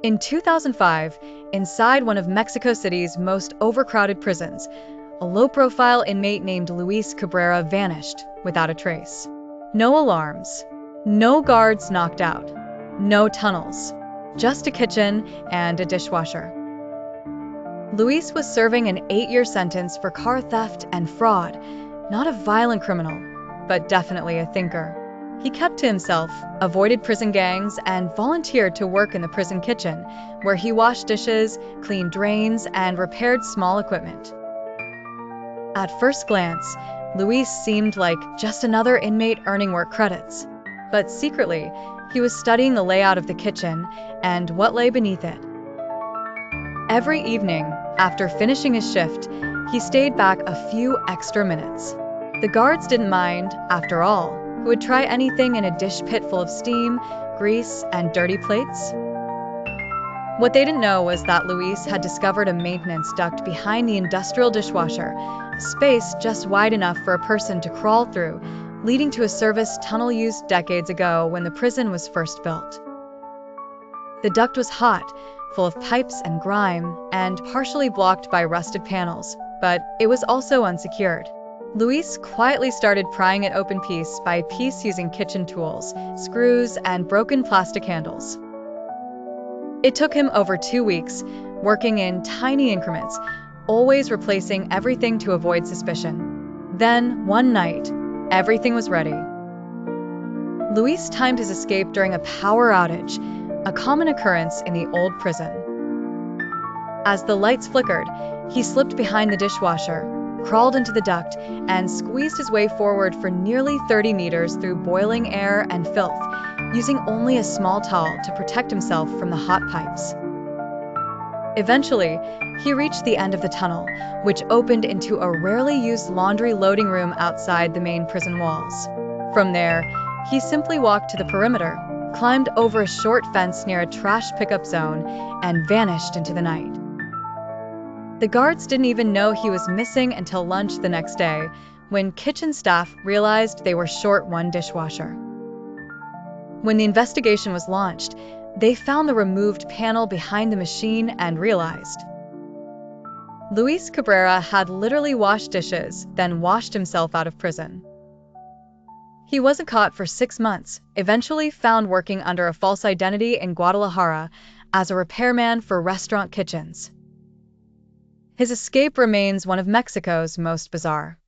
In 2005, inside one of Mexico City's most overcrowded prisons, a low-profile inmate named Luis Cabrera vanished without a trace. No alarms, no guards knocked out, no tunnels, just a kitchen and a dishwasher. Luis was serving an 8-year sentence for car theft and fraud, not a violent criminal, but definitely a thinker. He kept to himself, avoided prison gangs, and volunteered to work in the prison kitchen, where he washed dishes, cleaned drains, and repaired small equipment. At first glance, Luis seemed like just another inmate earning work credits. But secretly, he was studying the layout of the kitchen and what lay beneath it. Every evening, after finishing his shift, he stayed back a few extra minutes. The guards didn't mind, after all, who would try anything in a dish pit full of steam, grease, and dirty plates? What they didn't know was that Luis had discovered a maintenance duct behind the industrial dishwasher, a space just wide enough for a person to crawl through, leading to a service tunnel used decades ago when the prison was first built. The duct was hot, full of pipes and grime, and partially blocked by rusted panels, but it was also unsecured. Luis quietly started prying it open piece by piece using kitchen tools, screws, and broken plastic handles. It took him over 2 weeks, working in tiny increments, always replacing everything to avoid suspicion. Then, one night, everything was ready. Luis timed his escape during a power outage, a common occurrence in the old prison. As the lights flickered, he slipped behind the dishwasher, crawled into the duct, and squeezed his way forward for nearly 30 meters through boiling air and filth, using only a small towel to protect himself from the hot pipes. Eventually, he reached the end of the tunnel, which opened into a rarely used laundry loading room outside the main prison walls. From there, he simply walked to the perimeter, climbed over a short fence near a trash pickup zone, and vanished into the night. The guards didn't even know he was missing until lunch the next day, when kitchen staff realized they were short one dishwasher. When the investigation was launched, they found the removed panel behind the machine and realized Luis Cabrera had literally washed dishes, then washed himself out of prison. He wasn't caught for 6 months, eventually found working under a false identity in Guadalajara as a repairman for restaurant kitchens. His escape remains one of Mexico's most bizarre.